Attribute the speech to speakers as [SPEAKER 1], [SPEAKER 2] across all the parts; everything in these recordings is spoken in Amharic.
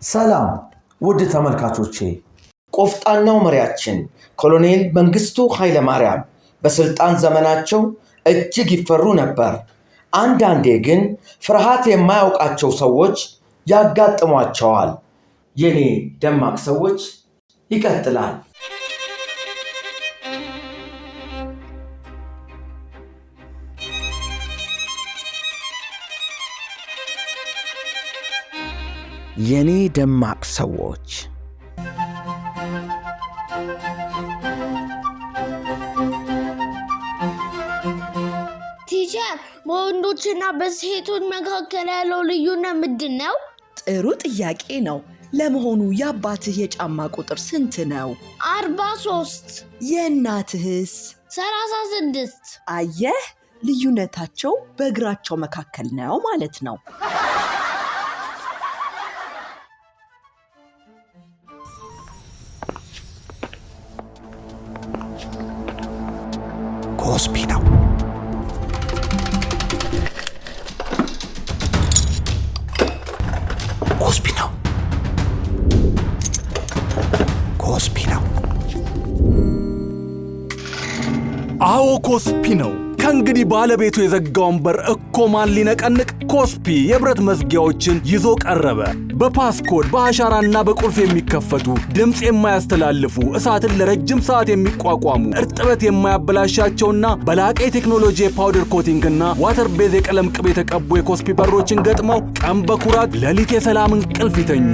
[SPEAKER 1] ሰላም ውድ ተመልካቾቼ፣ ቆፍጣናው መሪያችን ኮሎኔል መንግስቱ ኃይለማርያም በስልጣን ዘመናቸው እጅግ ይፈሩ ነበር። አንዳንዴ ግን ፍርሃት የማያውቃቸው ሰዎች ያጋጥሟቸዋል። የኔ ደማቅ ሰዎች ይቀጥላል። የኔ ደማቅ ሰዎች
[SPEAKER 2] ቲቸር፣ በወንዶችና በሴቶች መካከል ያለው ልዩነት ምንድን ነው?
[SPEAKER 3] ጥሩ ጥያቄ ነው። ለመሆኑ የአባትህ የጫማ ቁጥር ስንት ነው?
[SPEAKER 2] 43።
[SPEAKER 3] የእናትህስ?
[SPEAKER 2] 36።
[SPEAKER 3] አየህ፣ ልዩነታቸው በእግራቸው መካከል ነው ማለት ነው።
[SPEAKER 1] ኮስፒ ነው። ኮስፒ ነው። ኮስፒ ነው።
[SPEAKER 4] አዎ ኮስፒ ነው። ከእንግዲህ ባለቤቱ የዘጋውን በር እኮ ማን ሊነቀንቅ? ኮስፒ የብረት መዝጊያዎችን ይዞ ቀረበ። በፓስኮድ በአሻራና በቁልፍ የሚከፈቱ፣ ድምፅ የማያስተላልፉ፣ እሳትን ለረጅም ሰዓት የሚቋቋሙ፣ እርጥበት የማያበላሻቸውና በላቀ የቴክኖሎጂ የፓውደር ኮቲንግና ዋተር ቤዝ የቀለም ቅብ የተቀቡ የኮስፒ በሮችን ገጥመው ቀን በኩራት ሌሊት የሰላም እንቅልፍ ይተኙ።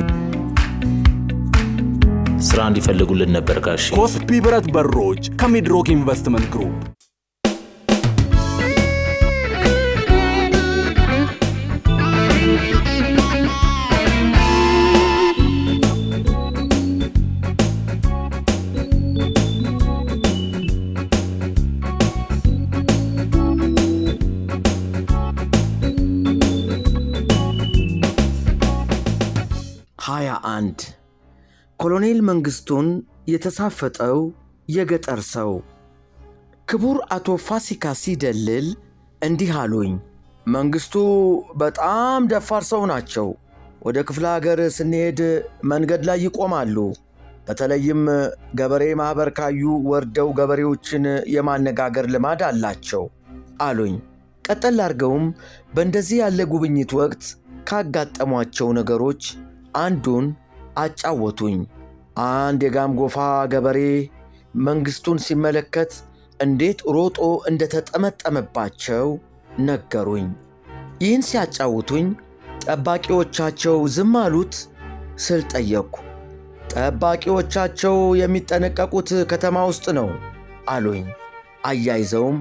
[SPEAKER 5] ስራ እንዲፈልጉልን ነበር ጋሽ።
[SPEAKER 4] ኮስፒ ብረት በሮች ከሚድሮክ ኢንቨስትመንት ግሩፕ።
[SPEAKER 1] ኮሎኔል መንግስቱን የተሳፈጠው የገጠር ሰው። ክቡር አቶ ፋሲካ ሲደልል እንዲህ አሉኝ። መንግስቱ በጣም ደፋር ሰው ናቸው። ወደ ክፍለ ሀገር ስንሄድ መንገድ ላይ ይቆማሉ። በተለይም ገበሬ ማኅበር ካዩ ወርደው ገበሬዎችን የማነጋገር ልማድ አላቸው አሉኝ። ቀጠል አድርገውም በእንደዚህ ያለ ጉብኝት ወቅት ካጋጠሟቸው ነገሮች አንዱን አጫወቱኝ። አንድ የጋም ጎፋ ገበሬ መንግስቱን ሲመለከት እንዴት ሮጦ እንደተጠመጠመባቸው ነገሩኝ። ይህን ሲያጫውቱኝ ጠባቂዎቻቸው ዝም አሉት ስል ጠየቅኩ። ጠባቂዎቻቸው የሚጠነቀቁት ከተማ ውስጥ ነው አሉኝ። አያይዘውም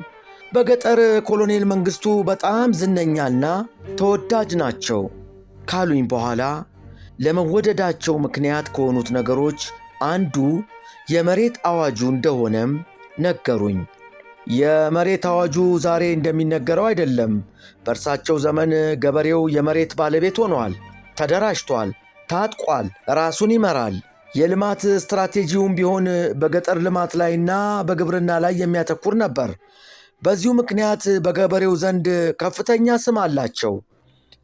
[SPEAKER 1] በገጠር ኮሎኔል መንግስቱ በጣም ዝነኛና ተወዳጅ ናቸው ካሉኝ በኋላ ለመወደዳቸው ምክንያት ከሆኑት ነገሮች አንዱ የመሬት አዋጁ እንደሆነም ነገሩኝ። የመሬት አዋጁ ዛሬ እንደሚነገረው አይደለም። በእርሳቸው ዘመን ገበሬው የመሬት ባለቤት ሆኗል፣ ተደራጅቷል፣ ታጥቋል፣ ራሱን ይመራል። የልማት ስትራቴጂውም ቢሆን በገጠር ልማት ላይና በግብርና ላይ የሚያተኩር ነበር። በዚሁ ምክንያት በገበሬው ዘንድ ከፍተኛ ስም አላቸው።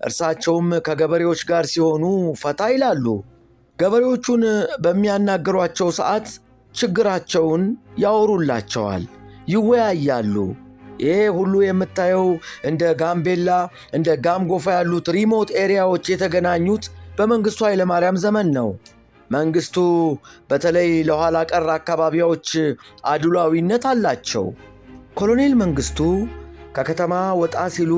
[SPEAKER 1] እርሳቸውም ከገበሬዎች ጋር ሲሆኑ ፈታ ይላሉ። ገበሬዎቹን በሚያናግሯቸው ሰዓት ችግራቸውን ያወሩላቸዋል፣ ይወያያሉ። ይሄ ሁሉ የምታየው እንደ ጋምቤላ፣ እንደ ጋምጎፋ ያሉት ሪሞት ኤሪያዎች የተገናኙት በመንግስቱ ኃይለማርያም ዘመን ነው። መንግስቱ በተለይ ለኋላ ቀር አካባቢዎች አድሏዊነት አላቸው። ኮሎኔል መንግስቱ ከከተማ ወጣ ሲሉ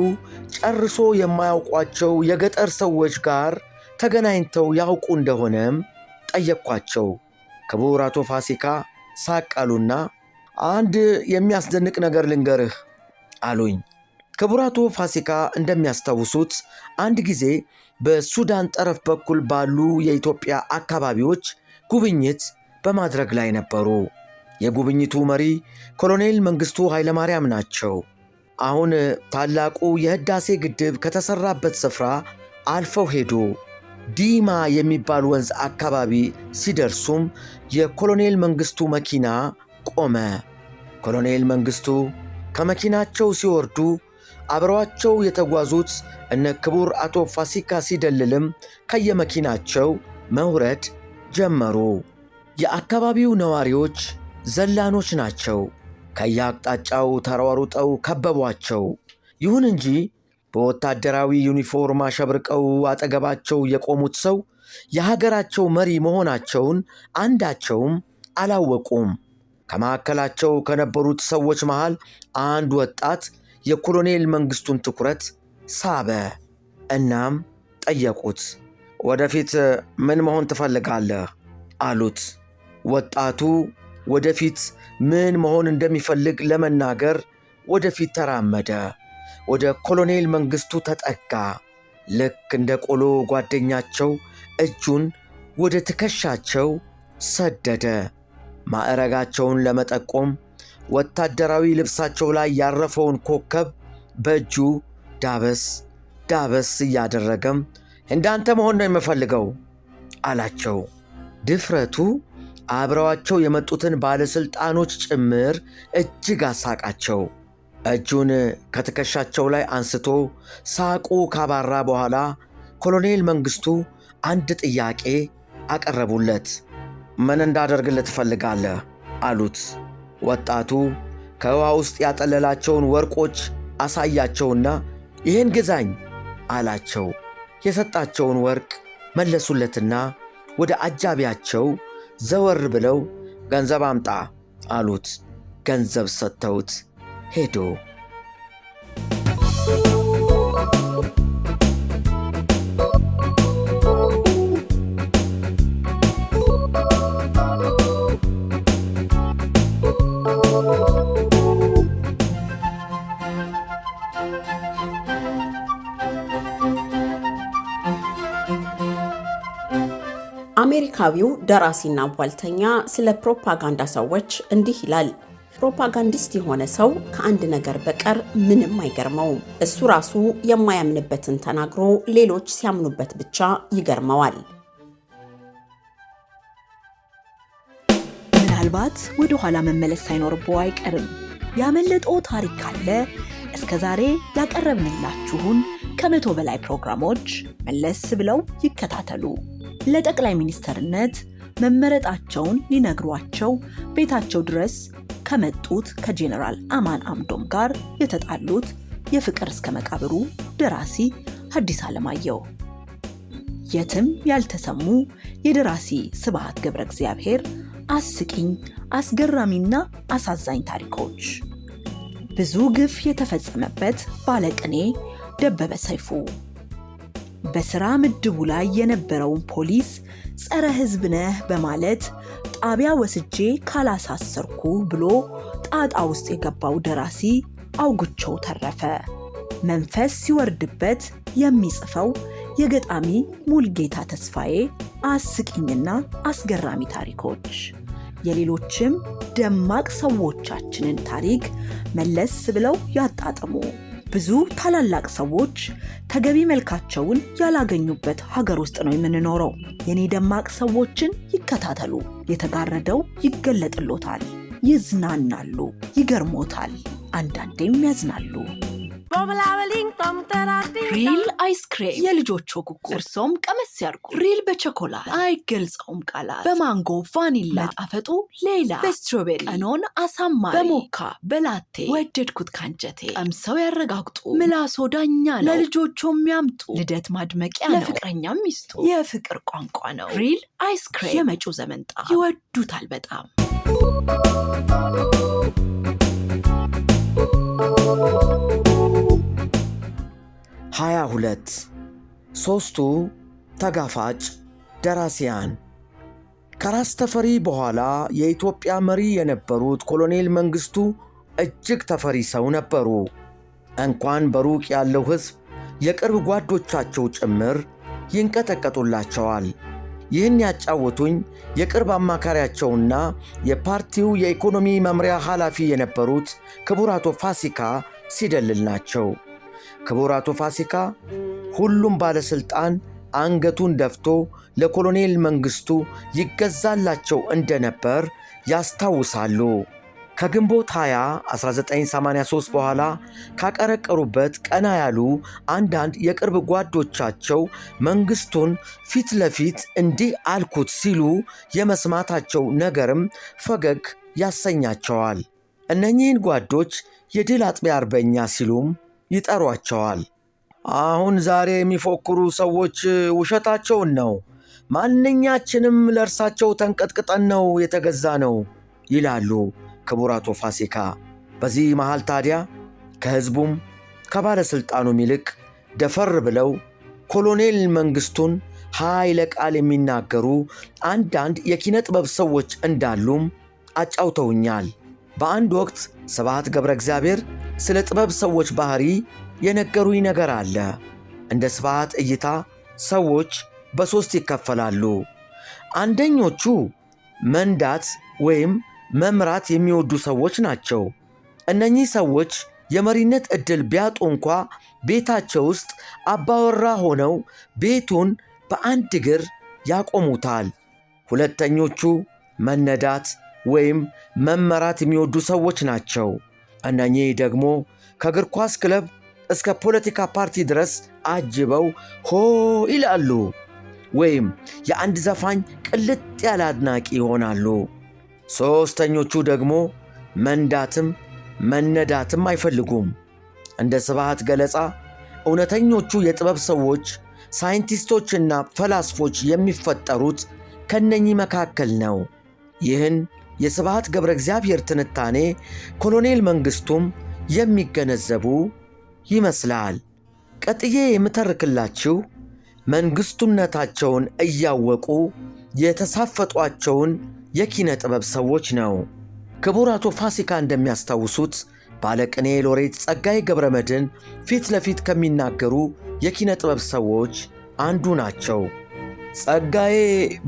[SPEAKER 1] ጨርሶ የማያውቋቸው የገጠር ሰዎች ጋር ተገናኝተው ያውቁ እንደሆነም ጠየቅኳቸው። ክቡር አቶ ፋሲካ ሳቃሉና አንድ የሚያስደንቅ ነገር ልንገርህ አሉኝ። ክቡር አቶ ፋሲካ እንደሚያስታውሱት አንድ ጊዜ በሱዳን ጠረፍ በኩል ባሉ የኢትዮጵያ አካባቢዎች ጉብኝት በማድረግ ላይ ነበሩ። የጉብኝቱ መሪ ኮሎኔል መንግስቱ ኃይለማርያም ናቸው። አሁን ታላቁ የህዳሴ ግድብ ከተሰራበት ስፍራ አልፈው ሄዱ። ዲማ የሚባል ወንዝ አካባቢ ሲደርሱም የኮሎኔል መንግስቱ መኪና ቆመ። ኮሎኔል መንግስቱ ከመኪናቸው ሲወርዱ አብረዋቸው የተጓዙት እነ ክቡር አቶ ፋሲካ ሲደልልም ከየመኪናቸው መውረድ ጀመሩ። የአካባቢው ነዋሪዎች ዘላኖች ናቸው። ከየአቅጣጫው ተሯሩጠው ከበቧቸው። ይሁን እንጂ በወታደራዊ ዩኒፎርም አሸብርቀው አጠገባቸው የቆሙት ሰው የሀገራቸው መሪ መሆናቸውን አንዳቸውም አላወቁም። ከመካከላቸው ከነበሩት ሰዎች መሃል አንድ ወጣት የኮሎኔል መንግሥቱን ትኩረት ሳበ። እናም ጠየቁት። ወደፊት ምን መሆን ትፈልጋለህ? አሉት። ወጣቱ ወደፊት ምን መሆን እንደሚፈልግ ለመናገር ወደፊት ተራመደ። ወደ ኮሎኔል መንግሥቱ ተጠጋ። ልክ እንደ ቆሎ ጓደኛቸው እጁን ወደ ትከሻቸው ሰደደ። ማዕረጋቸውን ለመጠቆም ወታደራዊ ልብሳቸው ላይ ያረፈውን ኮከብ በእጁ ዳበስ ዳበስ እያደረገም እንዳንተ መሆን ነው የምፈልገው አላቸው። ድፍረቱ አብረዋቸው የመጡትን ባለሥልጣኖች ጭምር እጅግ አሳቃቸው። እጁን ከትከሻቸው ላይ አንስቶ ሳቁ ካባራ በኋላ ኮሎኔል መንግሥቱ አንድ ጥያቄ አቀረቡለት። ምን እንዳደርግልህ ትፈልጋለህ? አሉት። ወጣቱ ከውሃ ውስጥ ያጠለላቸውን ወርቆች አሳያቸውና ይህን ግዛኝ አላቸው። የሰጣቸውን ወርቅ መለሱለትና ወደ አጃቢያቸው ዘወር ብለው ገንዘብ አምጣ አሉት። ገንዘብ ሰጥተውት ሄዶ
[SPEAKER 6] አሜሪካዊው ደራሲና ቧልተኛ ስለ ፕሮፓጋንዳ ሰዎች እንዲህ ይላል። ፕሮፓጋንዲስት የሆነ ሰው ከአንድ ነገር በቀር ምንም አይገርመውም። እሱ ራሱ የማያምንበትን ተናግሮ ሌሎች ሲያምኑበት ብቻ ይገርመዋል።
[SPEAKER 3] ምናልባት ወደ ኋላ መመለስ ሳይኖርብዎ አይቀርም። ያመለጠው ታሪክ ካለ እስከ ዛሬ ያቀረብንላችሁን ከ100 በላይ ፕሮግራሞች መለስ ብለው ይከታተሉ። ለጠቅላይ ሚኒስትርነት መመረጣቸውን ሊነግሯቸው ቤታቸው ድረስ ከመጡት ከጄኔራል አማን አምዶም ጋር የተጣሉት የፍቅር እስከ መቃብሩ ደራሲ ሐዲስ ዓለማየሁ፣ የትም ያልተሰሙ የደራሲ ስብሐት ገብረ እግዚአብሔር አስቂኝ፣ አስገራሚና አሳዛኝ ታሪኮች፣ ብዙ ግፍ የተፈጸመበት ባለቅኔ ደበበ ሰይፉ፣ በሥራ ምድቡ ላይ የነበረውን ፖሊስ ጸረ ሕዝብ ነህ በማለት ጣቢያ ወስጄ ካላሳሰርኩ ብሎ ጣጣ ውስጥ የገባው ደራሲ አውግቸው ተረፈ፣ መንፈስ ሲወርድበት የሚጽፈው የገጣሚ ሙልጌታ ተስፋዬ አስቂኝና አስገራሚ ታሪኮች፣ የሌሎችም ደማቅ ሰዎቻችንን ታሪክ መለስ ብለው ያጣጥሙ። ብዙ ታላላቅ ሰዎች ተገቢ መልካቸውን ያላገኙበት ሀገር ውስጥ ነው የምንኖረው። የኔ ደማቅ ሰዎችን ይከታተሉ። የተጋረደው ይገለጥሎታል፣ ይዝናናሉ፣ ይገርሞታል፣ አንዳንዴም ያዝናሉ። ሪል አይስክሬም የልጆቹ ጉጉ፣ እርሶም ቀመስ ያርጉ። ሪል በቸኮላት አይገልጸውም ቃላት፣ በማንጎ ቫኒላ ጣፈጡ ሌላ፣ በስትሮቤሪ ቀኖን አሳማሪ፣ በሞካ በላቴ ወደድኩት ካንጀቴ። ቀምሰው ያረጋግጡ፣ ምላሶ ዳኛ ነው። ለልጆቹ የሚያምጡ ልደት ማድመቂያ ነው፣ ለፍቅረኛም ሚስጡ የፍቅር ቋንቋ ነው። ሪል አይስክሬም የመጪው ዘመን ጣዕም ይወዱታል በጣም።
[SPEAKER 1] ሃያ 22 ሦስቱ ተጋፋጭ ደራሲያን። ከራስ ተፈሪ በኋላ የኢትዮጵያ መሪ የነበሩት ኮሎኔል መንግሥቱ እጅግ ተፈሪ ሰው ነበሩ። እንኳን በሩቅ ያለው ሕዝብ የቅርብ ጓዶቻቸው ጭምር ይንቀጠቀጡላቸዋል። ይህን ያጫወቱኝ የቅርብ አማካሪያቸውና የፓርቲው የኢኮኖሚ መምሪያ ኃላፊ የነበሩት ክቡር አቶ ፋሲካ ሲደልል ናቸው። ክቡር አቶ ፋሲካ ሁሉም ባለሥልጣን አንገቱን ደፍቶ ለኮሎኔል መንግሥቱ ይገዛላቸው እንደነበር ያስታውሳሉ። ከግንቦት 20 1983 በኋላ ካቀረቀሩበት ቀና ያሉ አንዳንድ የቅርብ ጓዶቻቸው መንግሥቱን ፊት ለፊት እንዲህ አልኩት ሲሉ የመስማታቸው ነገርም ፈገግ ያሰኛቸዋል። እነኚህን ጓዶች የድል አጥቢያ አርበኛ ሲሉም ይጠሯቸዋል። አሁን ዛሬ የሚፎክሩ ሰዎች ውሸታቸውን ነው። ማንኛችንም ለእርሳቸው ተንቀጥቅጠን ነው የተገዛ ነው ይላሉ ክቡር አቶ ፋሲካ። በዚህ መሃል ታዲያ ከሕዝቡም ከባለሥልጣኑም ይልቅ ደፈር ብለው ኮሎኔል መንግሥቱን ኃይለ ቃል የሚናገሩ አንዳንድ የኪነ ጥበብ ሰዎች እንዳሉም አጫውተውኛል። በአንድ ወቅት ስብሐት ገብረ እግዚአብሔር ስለ ጥበብ ሰዎች ባሕሪ የነገሩኝ ነገር አለ። እንደ ስብሐት እይታ ሰዎች በሦስት ይከፈላሉ። አንደኞቹ መንዳት ወይም መምራት የሚወዱ ሰዎች ናቸው። እነኚህ ሰዎች የመሪነት ዕድል ቢያጡ እንኳ ቤታቸው ውስጥ አባወራ ሆነው ቤቱን በአንድ እግር ያቆሙታል። ሁለተኞቹ መነዳት ወይም መመራት የሚወዱ ሰዎች ናቸው። እነኚህ ደግሞ ከእግር ኳስ ክለብ እስከ ፖለቲካ ፓርቲ ድረስ አጅበው ሆ ይላሉ። ወይም የአንድ ዘፋኝ ቅልጥ ያለ አድናቂ ይሆናሉ። ሦስተኞቹ ደግሞ መንዳትም መነዳትም አይፈልጉም። እንደ ስብሐት ገለጻ እውነተኞቹ የጥበብ ሰዎች፣ ሳይንቲስቶችና ፈላስፎች የሚፈጠሩት ከነኚህ መካከል ነው። ይህን የስብሐት ገብረ እግዚአብሔር ትንታኔ ኮሎኔል መንግሥቱም የሚገነዘቡ ይመስላል። ቀጥዬ የምተርክላችሁ መንግሥቱነታቸውን እያወቁ የተሳፈጧቸውን የኪነ ጥበብ ሰዎች ነው። ክቡር አቶ ፋሲካ እንደሚያስታውሱት ባለቅኔ ሎሬት ጸጋዬ ገብረ መድኅን ፊት ለፊት ከሚናገሩ የኪነ ጥበብ ሰዎች አንዱ ናቸው። ጸጋዬ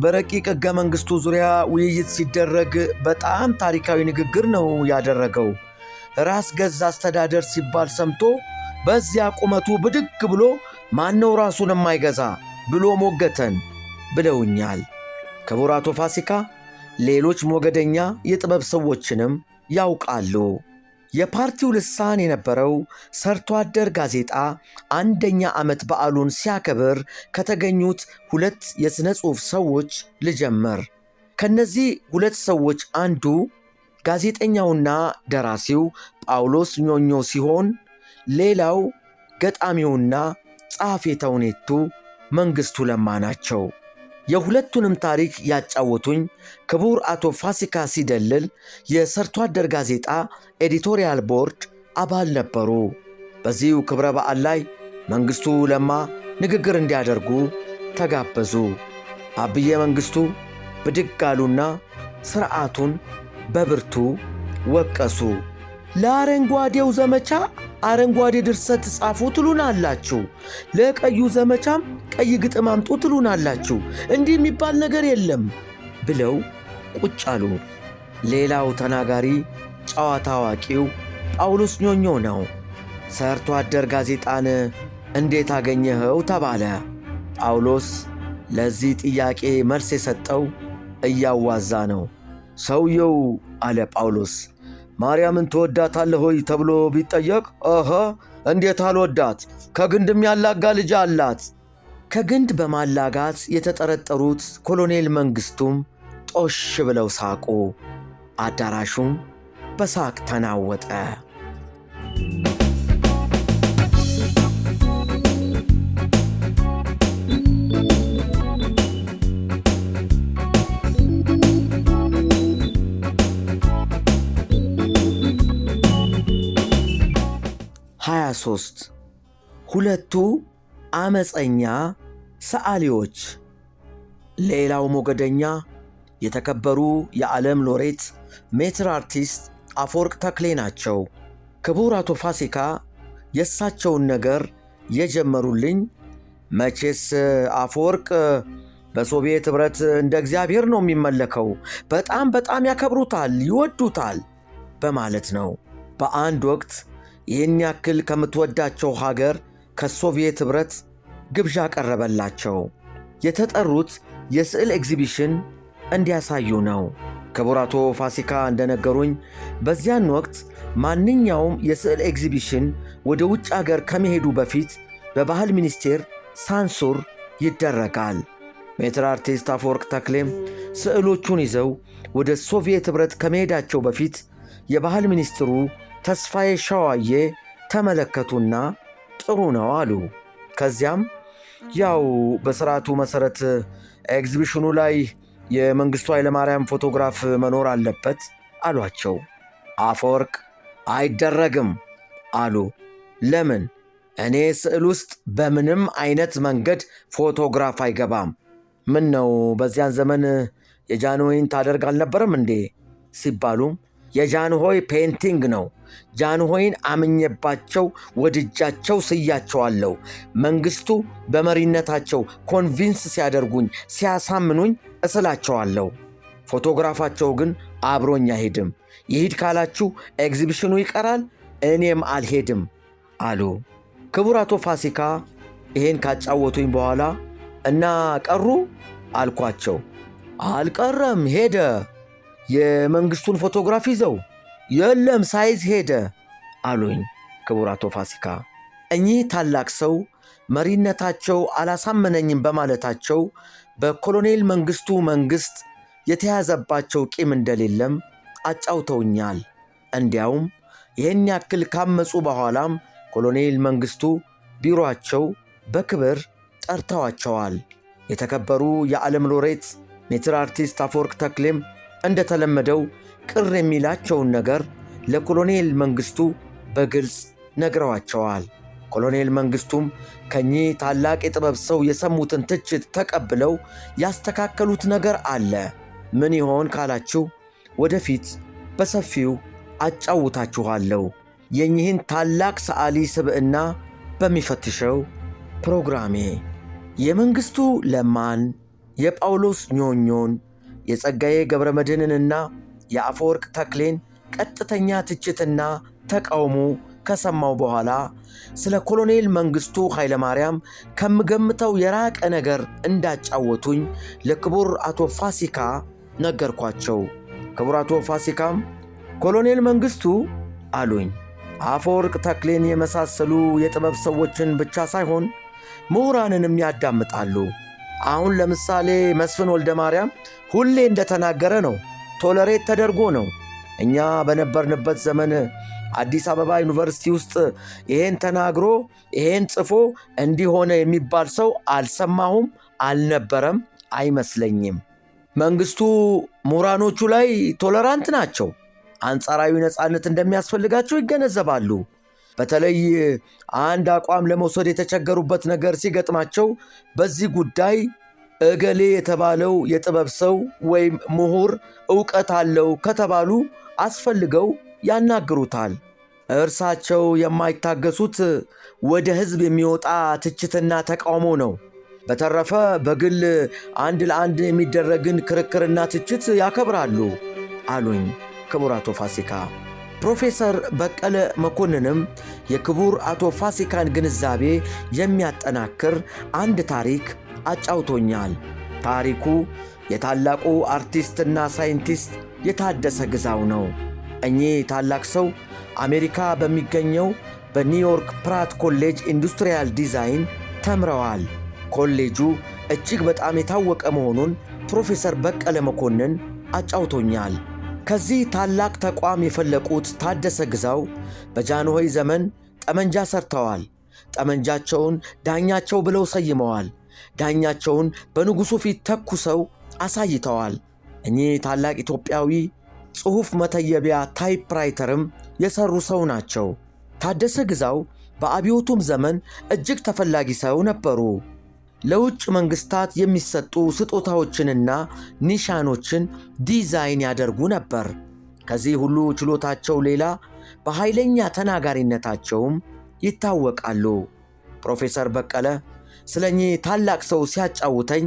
[SPEAKER 1] በረቂቅ ሕገ መንግሥቱ ዙሪያ ውይይት ሲደረግ በጣም ታሪካዊ ንግግር ነው ያደረገው። ራስ ገዝ አስተዳደር ሲባል ሰምቶ በዚያ ቁመቱ ብድግ ብሎ ማነው ራሱን የማይገዛ ብሎ ሞገተን ብለውኛል። ክቡር አቶ ፋሲካ ሌሎች ሞገደኛ የጥበብ ሰዎችንም ያውቃሉ። የፓርቲው ልሳን የነበረው ሰርቶ አደር ጋዜጣ 1ኛ ዓመት በዓሉን ሲያከብር ከተገኙት 2 የሥነ ጽሑፍ ሰዎች ልጀምር። ከነዚህ 2 ሰዎች አንዱ ጋዜጠኛውና ደራሲው ጳውሎስ ኞኞ ሲሆን ሌላው ገጣሚውና ጸሐፌ ተውኔቱ መንግሥቱ ለማ ናቸው። የሁለቱንም ታሪክ ያጫወቱኝ ክቡር አቶ ፋሲካ ሲደልል የሰርቶ አደር ጋዜጣ ኤዲቶሪያል ቦርድ አባል ነበሩ። በዚሁ ክብረ በዓል ላይ መንግሥቱ ለማ ንግግር እንዲያደርጉ ተጋበዙ። አብዬ መንግሥቱ ብድግ አሉና ሥርዓቱን በብርቱ ወቀሱ። ለአረንጓዴው ዘመቻ አረንጓዴ ድርሰት ጻፉ ትሉናላችሁ፣ ለቀዩ ዘመቻም ቀይ ግጥም አምጡ ትሉናላችሁ፣ እንዲህ የሚባል ነገር የለም ብለው ቁጭ አሉ። ሌላው ተናጋሪ ጨዋታ አዋቂው ጳውሎስ ኞኞ ነው። ሰርቶ አደር ጋዜጣን እንዴት አገኘኸው ተባለ። ጳውሎስ ለዚህ ጥያቄ መልስ የሰጠው እያዋዛ ነው። ሰውየው አለ ጳውሎስ ማርያምን ትወዳታለህ ሆይ ተብሎ ቢጠየቅ እንዴት አልወዳት፣ ከግንድም ያላጋ ልጅ አላት። ከግንድ በማላጋት የተጠረጠሩት ኮሎኔል መንግሥቱም ጦሽ ብለው ሳቁ። አዳራሹም በሳቅ ተናወጠ። ሁለቱ አመፀኛ ሰዓሊዎች። ሌላው ሞገደኛ የተከበሩ የዓለም ሎሬት ሜትር አርቲስት አፈወርቅ ተክሌ ናቸው። ክቡር አቶ ፋሲካ የእሳቸውን ነገር የጀመሩልኝ መቼስ አፈወርቅ በሶቪየት ኅብረት እንደ እግዚአብሔር ነው የሚመለከው፣ በጣም ያከብሩታል፣ ይወዱታል በማለት ነው። በአንድ ወቅት ይህን ያክል ከምትወዳቸው ሀገር ከሶቪየት ኅብረት ግብዣ ቀረበላቸው። የተጠሩት የስዕል ኤግዚቢሽን እንዲያሳዩ ነው። ክቡር አቶ ፋሲካ እንደነገሩኝ በዚያን ወቅት ማንኛውም የስዕል ኤግዚቢሽን ወደ ውጭ አገር ከመሄዱ በፊት በባህል ሚኒስቴር ሳንሱር ይደረጋል። ሜትር አርቲስት አፈወርቅ ተክሌም ስዕሎቹን ይዘው ወደ ሶቪየት ኅብረት ከመሄዳቸው በፊት የባህል ሚኒስትሩ ተስፋዬ ሸዋዬ ተመለከቱና ጥሩ ነው አሉ። ከዚያም ያው በሥርዓቱ መሠረት ኤግዚቢሽኑ ላይ የመንግሥቱ ኃይለማርያም ፎቶግራፍ መኖር አለበት አሏቸው። አፈወርቅ አይደረግም አሉ። ለምን? እኔ ስዕል ውስጥ በምንም አይነት መንገድ ፎቶግራፍ አይገባም። ምን ነው በዚያን ዘመን የጃንሆይን ታደርግ አልነበረም እንዴ ሲባሉም የጃንሆይ ፔንቲንግ ነው። ጃንሆይን አምኜባቸው ወድጃቸው ስያቸዋለሁ። መንግሥቱ በመሪነታቸው ኮንቪንስ ሲያደርጉኝ ሲያሳምኑኝ እስላቸዋለሁ። ፎቶግራፋቸው ግን አብሮኝ አይሄድም። ይሂድ ካላችሁ ኤግዚቢሽኑ ይቀራል፣ እኔም አልሄድም አሉ። ክቡር አቶ ፋሲካ ይሄን ካጫወቱኝ በኋላ እና ቀሩ አልኳቸው። አልቀረም፣ ሄደ። የመንግሥቱን ፎቶግራፍ ይዘው የለም ሳይዝ ሄደ አሉኝ ክቡር አቶ ፋሲካ። እኚህ ታላቅ ሰው መሪነታቸው አላሳመነኝም በማለታቸው በኮሎኔል መንግሥቱ መንግሥት የተያዘባቸው ቂም እንደሌለም አጫውተውኛል። እንዲያውም ይህን ያክል ካመፁ በኋላም ኮሎኔል መንግሥቱ ቢሮአቸው በክብር ጠርተዋቸዋል። የተከበሩ የዓለም ሎሬት ሜትር አርቲስት አፈወርቅ ተክሌም እንደተለመደው ቅር የሚላቸውን ነገር ለኮሎኔል መንግሥቱ በግልጽ ነግረዋቸዋል። ኮሎኔል መንግሥቱም ከኚህ ታላቅ የጥበብ ሰው የሰሙትን ትችት ተቀብለው ያስተካከሉት ነገር አለ። ምን ይሆን ካላችሁ ወደፊት በሰፊው አጫውታችኋለሁ። የኚህን ታላቅ ሰዓሊ ስብዕና በሚፈትሸው ፕሮግራሜ የመንግሥቱ ለማን፣ የጳውሎስ ኞኞን፣ የጸጋዬ ገብረ መድኅንንና የአፈወርቅ ተክሌን ቀጥተኛ ትችትና ተቃውሞ ከሰማው በኋላ ስለ ኮሎኔል መንግሥቱ ኃይለማርያም ከምገምተው የራቀ ነገር እንዳጫወቱኝ ለክቡር አቶ ፋሲካ ነገርኳቸው። ክቡር አቶ ፋሲካም ኮሎኔል መንግሥቱ አሉኝ አፈወርቅ ተክሌን የመሳሰሉ የጥበብ ሰዎችን ብቻ ሳይሆን ምሁራንንም ያዳምጣሉ። አሁን ለምሳሌ መስፍን ወልደ ማርያም ሁሌ እንደተናገረ ነው፣ ቶለሬት ተደርጎ ነው። እኛ በነበርንበት ዘመን አዲስ አበባ ዩኒቨርሲቲ ውስጥ ይሄን ተናግሮ ይሄን ጽፎ እንዲሆነ የሚባል ሰው አልሰማሁም፣ አልነበረም፣ አይመስለኝም። መንግሥቱ ምሁራኖቹ ላይ ቶለራንት ናቸው። አንጻራዊ ነፃነት እንደሚያስፈልጋቸው ይገነዘባሉ። በተለይ አንድ አቋም ለመውሰድ የተቸገሩበት ነገር ሲገጥማቸው በዚህ ጉዳይ እገሌ የተባለው የጥበብ ሰው ወይም ምሁር ዕውቀት አለው ከተባሉ አስፈልገው ያናግሩታል። እርሳቸው የማይታገሱት ወደ ሕዝብ የሚወጣ ትችትና ተቃውሞ ነው። በተረፈ በግል አንድ ለአንድ የሚደረግን ክርክርና ትችት ያከብራሉ አሉኝ ክቡር አቶ ፋሲካ። ፕሮፌሰር በቀለ መኮንንም የክቡር አቶ ፋሲካን ግንዛቤ የሚያጠናክር አንድ ታሪክ አጫውቶኛል። ታሪኩ የታላቁ አርቲስትና ሳይንቲስት የታደሰ ግዛው ነው። እኚህ ታላቅ ሰው አሜሪካ በሚገኘው በኒውዮርክ ፕራት ኮሌጅ ኢንዱስትሪያል ዲዛይን ተምረዋል። ኮሌጁ እጅግ በጣም የታወቀ መሆኑን ፕሮፌሰር በቀለ መኮንን አጫውቶኛል። ከዚህ ታላቅ ተቋም የፈለቁት ታደሰ ግዛው በጃንሆይ ዘመን ጠመንጃ ሰርተዋል። ጠመንጃቸውን ዳኛቸው ብለው ሰይመዋል። ዳኛቸውን በንጉሡ ፊት ተኩሰው አሳይተዋል። እኚህ ታላቅ ኢትዮጵያዊ ጽሑፍ መተየቢያ ታይፕራይተርም የሠሩ ሰው ናቸው። ታደሰ ግዛው በአብዮቱም ዘመን እጅግ ተፈላጊ ሰው ነበሩ። ለውጭ መንግሥታት የሚሰጡ ስጦታዎችንና ኒሻኖችን ዲዛይን ያደርጉ ነበር። ከዚህ ሁሉ ችሎታቸው ሌላ በኃይለኛ ተናጋሪነታቸውም ይታወቃሉ። ፕሮፌሰር በቀለ ስለ እኚህ ታላቅ ሰው ሲያጫውተኝ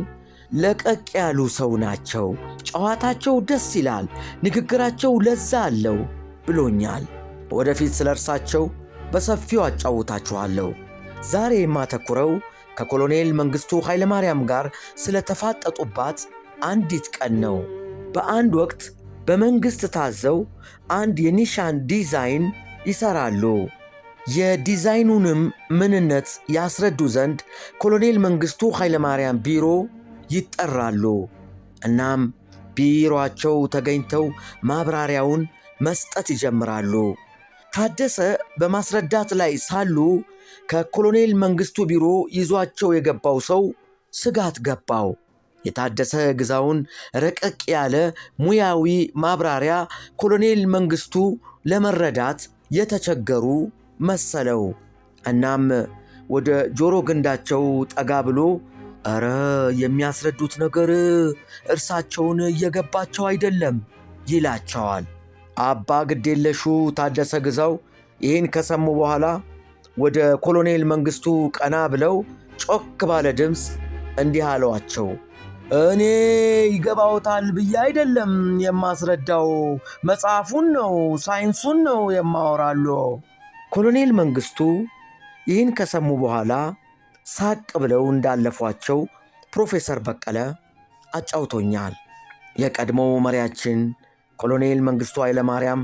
[SPEAKER 1] ለቀቅ ያሉ ሰው ናቸው፣ ጨዋታቸው ደስ ይላል፣ ንግግራቸው ለዛ አለው ብሎኛል። ወደፊት ስለ እርሳቸው በሰፊው አጫውታችኋለሁ። ዛሬ የማተኩረው ከኮሎኔል መንግሥቱ ኃይለማርያም ጋር ስለ ተፋጠጡባት አንዲት ቀን ነው። በአንድ ወቅት በመንግሥት ታዘው አንድ የኒሻን ዲዛይን ይሠራሉ። የዲዛይኑንም ምንነት ያስረዱ ዘንድ ኮሎኔል መንግሥቱ ኃይለማርያም ቢሮ ይጠራሉ። እናም ቢሮአቸው ተገኝተው ማብራሪያውን መስጠት ይጀምራሉ። ታደሰ በማስረዳት ላይ ሳሉ ከኮሎኔል መንግሥቱ ቢሮ ይዟቸው የገባው ሰው ስጋት ገባው። የታደሰ ግዛውን ረቀቅ ያለ ሙያዊ ማብራሪያ ኮሎኔል መንግሥቱ ለመረዳት የተቸገሩ መሰለው። እናም ወደ ጆሮ ግንዳቸው ጠጋ ብሎ ኧረ የሚያስረዱት ነገር እርሳቸውን እየገባቸው አይደለም ይላቸዋል። አባ ግዴለሹ ታደሰ ግዛው ይህን ከሰሙ በኋላ ወደ ኮሎኔል መንግሥቱ ቀና ብለው ጮክ ባለ ድምፅ እንዲህ አሏቸው። እኔ ይገባውታል ብዬ አይደለም የማስረዳው፣ መጽሐፉን ነው ሳይንሱን ነው የማወራሉ። ኮሎኔል መንግሥቱ ይህን ከሰሙ በኋላ ሳቅ ብለው እንዳለፏቸው ፕሮፌሰር በቀለ አጫውቶኛል። የቀድሞው መሪያችን ኮሎኔል መንግሥቱ ኃይለማርያም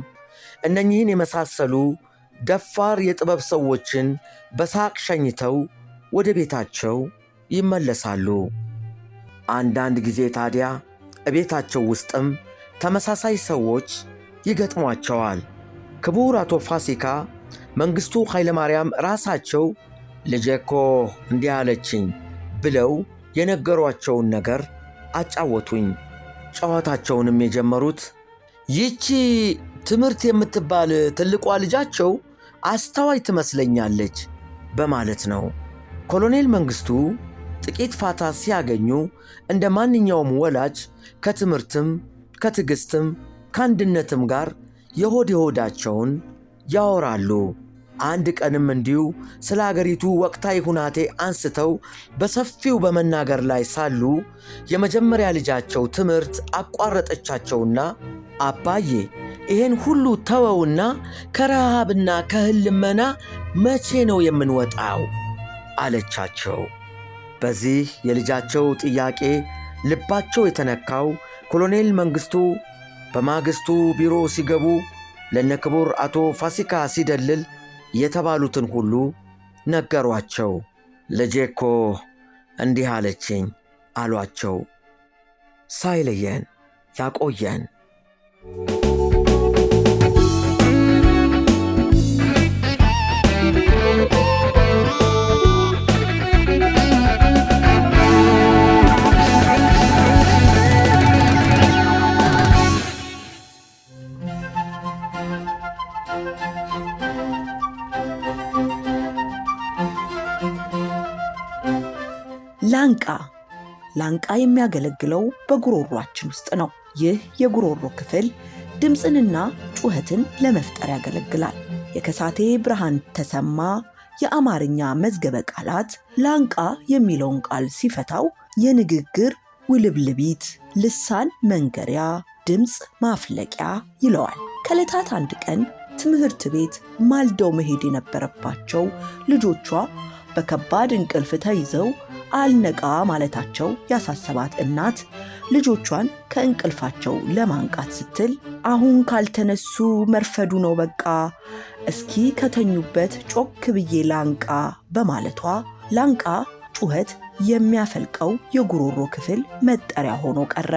[SPEAKER 1] እነኚህን የመሳሰሉ ደፋር የጥበብ ሰዎችን በሳቅ ሸኝተው ወደ ቤታቸው ይመለሳሉ። አንዳንድ ጊዜ ታዲያ እቤታቸው ውስጥም ተመሳሳይ ሰዎች ይገጥሟቸዋል። ክቡር አቶ ፋሲካ መንግሥቱ ኃይለማርያም ራሳቸው ልጄ እኮ እንዲህ አለችኝ ብለው የነገሯቸውን ነገር አጫወቱኝ። ጨዋታቸውንም የጀመሩት ይቺ ትምህርት የምትባል ትልቋ ልጃቸው አስተዋይ ትመስለኛለች በማለት ነው። ኮሎኔል መንግሥቱ ጥቂት ፋታ ሲያገኙ እንደ ማንኛውም ወላጅ ከትምህርትም ከትዕግሥትም ከአንድነትም ጋር የሆድ የሆዳቸውን ያወራሉ። አንድ ቀንም እንዲሁ ስለ አገሪቱ ወቅታዊ ሁናቴ አንስተው በሰፊው በመናገር ላይ ሳሉ የመጀመሪያ ልጃቸው ትምህርት አቋረጠቻቸውና አባዬ ይሄን ሁሉ ተወውና ከረሃብና ከህልመና መቼ ነው የምንወጣው አለቻቸው። በዚህ የልጃቸው ጥያቄ ልባቸው የተነካው ኮሎኔል መንግሥቱ በማግስቱ ቢሮ ሲገቡ ለነክቡር አቶ ፋሲካ ሲደልል የተባሉትን ሁሉ ነገሯቸው። ልጄ እኮ እንዲህ አለችኝ አሏቸው። ሳይለየን ያቆየን።
[SPEAKER 3] ላንቃ የሚያገለግለው በጉሮሯችን ውስጥ ነው። ይህ የጉሮሮ ክፍል ድምፅንና ጩኸትን ለመፍጠር ያገለግላል። የከሳቴ ብርሃን ተሰማ የአማርኛ መዝገበ ቃላት ላንቃ የሚለውን ቃል ሲፈታው የንግግር ውልብልቢት፣ ልሳን መንገሪያ፣ ድምፅ ማፍለቂያ ይለዋል። ከዕለታት አንድ ቀን ትምህርት ቤት ማልደው መሄድ የነበረባቸው ልጆቿ በከባድ እንቅልፍ ተይዘው አልነቃ ማለታቸው ያሳሰባት እናት ልጆቿን ከእንቅልፋቸው ለማንቃት ስትል አሁን ካልተነሱ መርፈዱ ነው፣ በቃ እስኪ ከተኙበት ጮክ ብዬ ላንቃ በማለቷ ላንቃ ጩኸት የሚያፈልቀው የጉሮሮ ክፍል መጠሪያ ሆኖ ቀረ።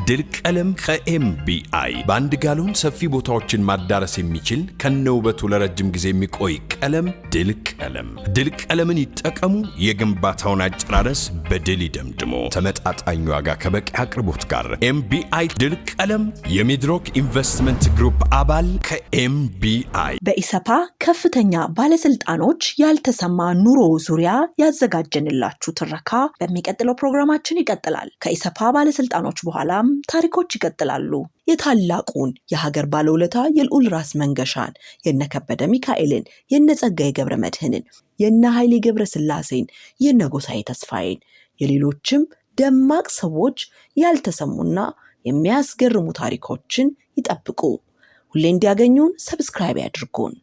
[SPEAKER 7] ድል ቀለም ከኤምቢአይ በአንድ ጋሎን ሰፊ ቦታዎችን ማዳረስ የሚችል ከነውበቱ ለረጅም ጊዜ የሚቆይ ቀለም ድል ቀለም። ድል ቀለምን ይጠቀሙ። የግንባታውን አጨራረስ በድል ይደምድሞ። ተመጣጣኝ ዋጋ ከበቂ አቅርቦት ጋር ኤምቢአይ ድል ቀለም የሚድሮክ ኢንቨስትመንት ግሩፕ አባል ከኤምቢአይ።
[SPEAKER 3] በኢሰፓ ከፍተኛ ባለስልጣኖች ያልተሰማ ኑሮ ዙሪያ ያዘጋጀንላችሁ ትረካ በሚቀጥለው ፕሮግራማችን ይቀጥላል። ከኢሰፓ ባለስልጣኖች በኋላም ታሪኮች ይቀጥላሉ። የታላቁን የሀገር ባለውለታ የልዑል ራስ መንገሻን፣ የነከበደ ሚካኤልን፣ የነጸጋዬ ገብረ መድህንን፣ የነ ኃይሌ ገብረ ስላሴን፣ የነ ጎሳዬ ተስፋዬን፣ የሌሎችም ደማቅ ሰዎች ያልተሰሙና የሚያስገርሙ ታሪኮችን ይጠብቁ። ሁሌ እንዲያገኙን ሰብስክራይብ ያድርጉን።